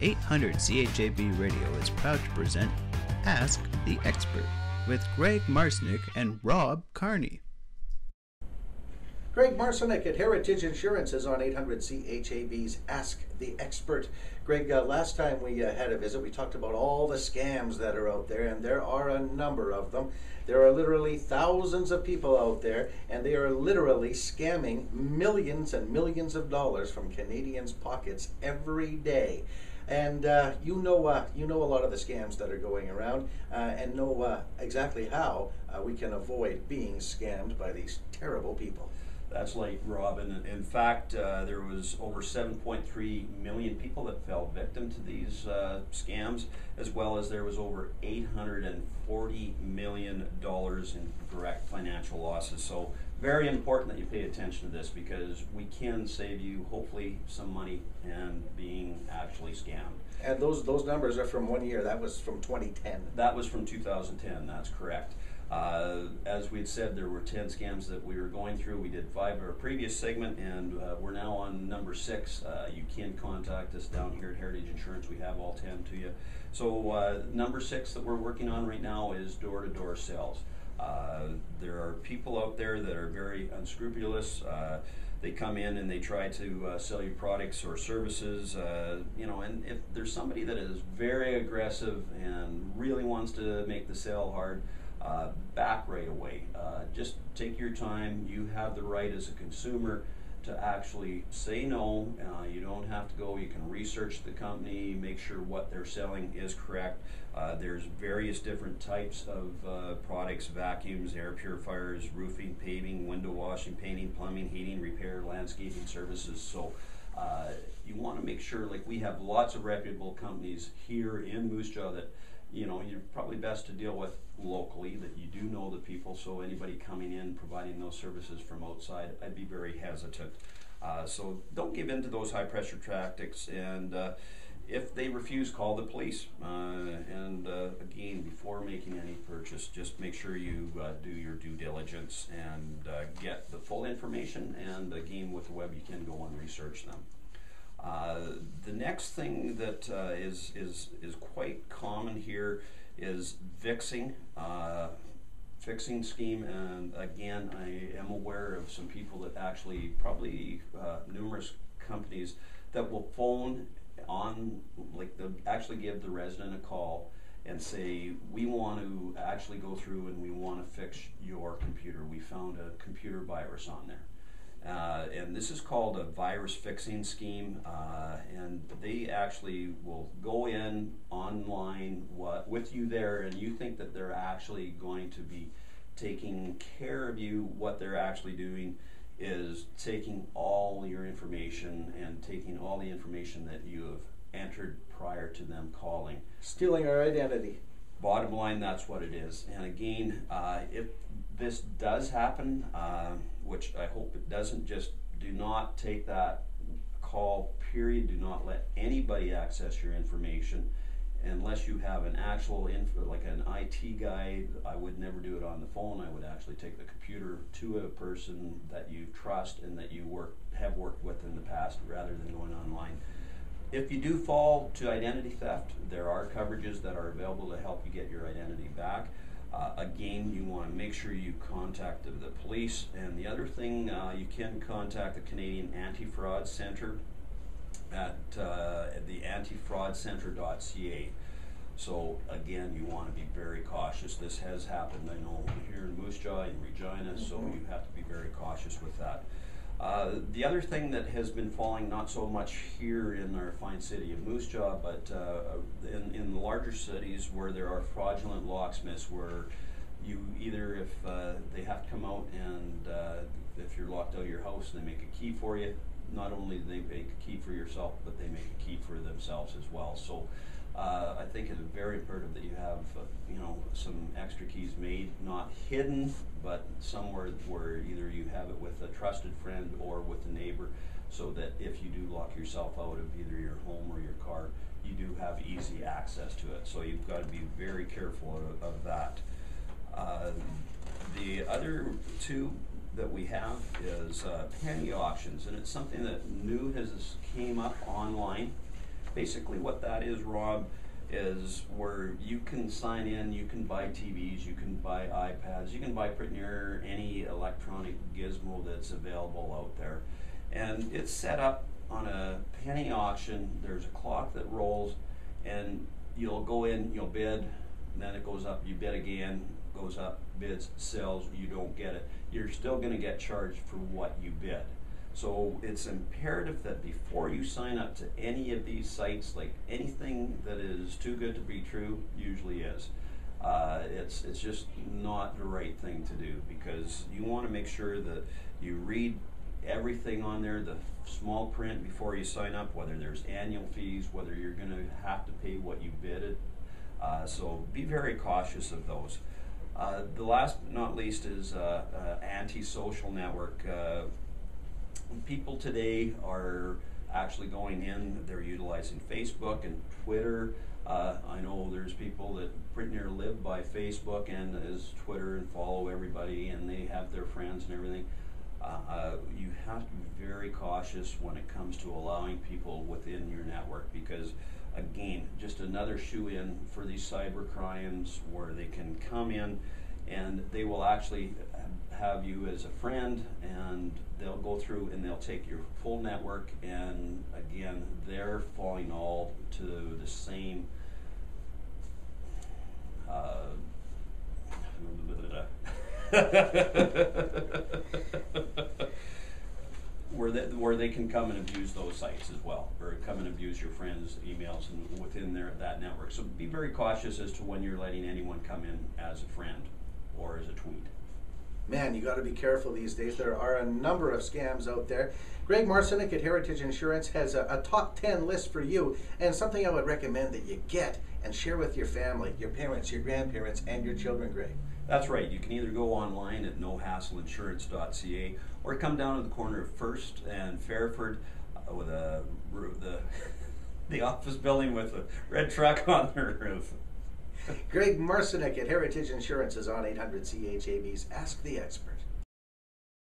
800 CHAB Radio is proud to present Ask the Expert with Greg Marcyniuk and Rob Carney. Greg Marcyniuk at Heritage Insurance is on 800 CHAB's Ask the Expert. Greg, last time we had a visit, we talked about all the scams that are out there, and there are a number of them. There are literally thousands of people out there, and they are literally scamming millions and millions of dollars from Canadians' pockets every day. And you know a lot of the scams that are going around, and know exactly how we can avoid being scammed by these terrible people. That's right, Rob. And in fact, there was over 7.3 million people that fell victim to these scams, as well as there was over $840 million in direct financial losses. So very important that you pay attention to this, because we can save you hopefully some money and being actually scammed. And those numbers are from 1 year. That was from 2010. That was from 2010, that's correct. As we'd said, there were 10 scams that we were going through. We did 5 in our previous segment, and we're now on number 6. You can contact us down here at Heritage Insurance. We have all 10 to you. So number 6 that we're working on right now is door-to-door sales. There are people out there that are very unscrupulous. They come in and they try to sell you products or services, and if there's somebody that is very aggressive and really wants to make the sale hard, back right away. Just take your time. You have the right as a consumer to actually say no. You don't have to go. You can research the company, make sure what they're selling is correct. There's various different types of products: vacuums, air purifiers, roofing, paving, window washing, painting, plumbing, heating, repair, landscaping services. So you want to make sure, like, we have lots of reputable companies here in Moose Jaw that you're probably best to deal with locally, that you do know the people. So anybody coming in providing those services from outside, I'd be very hesitant. So don't give in to those high pressure tactics, and if they refuse, call the police. Again, before making any purchase, just make sure you do your due diligence and get the full information, and again, with the web you can go and research them. The next thing that is quite common here is fixing scheme, and again, I am aware of some people that actually, probably numerous companies that will phone on, like, they'll actually give the resident a call and say, we want to actually go through and we want to fix your computer. We found a computer virus on there. And this is called a virus fixing scheme, and they actually will go in online with you there, and you think that they're actually going to be taking care of you. What they're actually doing is taking all your information and taking all the information that you have entered prior to them calling. Stealing our identity. Bottom line, that's what it is. And again, if this does happen, which I hope it doesn't, just do not take that call, period. Do not let anybody access your information unless you have an actual like an IT guy. I would never do it on the phone. I would actually take the computer to a person that you trust and that you have worked with in the past, rather than going online. If you do fall to identity theft, there are coverages that are available to help you get your identity back. Again, you want to make sure you contact the police. And the other thing, you can contact the Canadian Anti-Fraud Centre at the antifraudcentre.ca. So again, you want to be very cautious. This has happened, I know, here in Moose Jaw, in Regina, so you have to be very cautious with that. The other thing that has been falling, not so much here in our fine city of Moose Jaw, but in the larger cities where there are fraudulent locksmiths, where you either, if they have to come out and if you're locked out of your house, they make a key for you. Not only do they make a key for yourself, but they make a key for themselves as well. So I think it's very imperative that you have some extra keys made, not hidden, but somewhere where either you have it with a trusted friend or with a neighbor, so that if you do lock yourself out of either your home or your car, you do have easy access to it. So you've got to be very careful of that. The other two that we have is penny auctions, and it's something that new has came up online. Basically what that is, Rob, is where you can sign in, you can buy TVs, you can buy iPads, you can buy pretty near any electronic gizmo that's available out there. And it's set up on a penny auction. There's a clock that rolls, and you'll go in, you'll bid, and then it goes up, you bid again, goes up, bids, sells, you don't get it. You're still going to get charged for what you bid. So it's imperative that before you sign up to any of these sites, like anything that is too good to be true usually is. It's just not the right thing to do, because you want to make sure that you read everything on there, the small print, before you sign up, whether there's annual fees, whether you're going to have to pay what you bid. So be very cautious of those. The last but not least is anti-social network. People today are actually going in, they're utilizing Facebook and Twitter. I know there's people that pretty near live by Facebook and is Twitter and follow everybody, and they have their friends and everything. You have to be very cautious when it comes to allowing people within your network, because again, just another shoe-in for these cyber crimes where they can come in and they will actually have you as a friend, and they'll go through and they'll take your full network, and again, they're falling all to the same where they can come and abuse those sites as well, or come and abuse your friends' emails and within that network. So be very cautious as to when you're letting anyone come in as a friend or as a tweet. Man, you got to be careful these days. There are a number of scams out there. Greg Marcyniuk at Heritage Insurance has a top 10 list for you, and something I would recommend that you get and share with your family, your parents, your grandparents, and your children, Greg. That's right. You can either go online at nohassleinsurance.ca or come down to the corner of First and Fairford with the office building with a red truck on the roof. Greg Marcyniuk at Heritage Insurance is on 800 CHAB's Ask the Expert.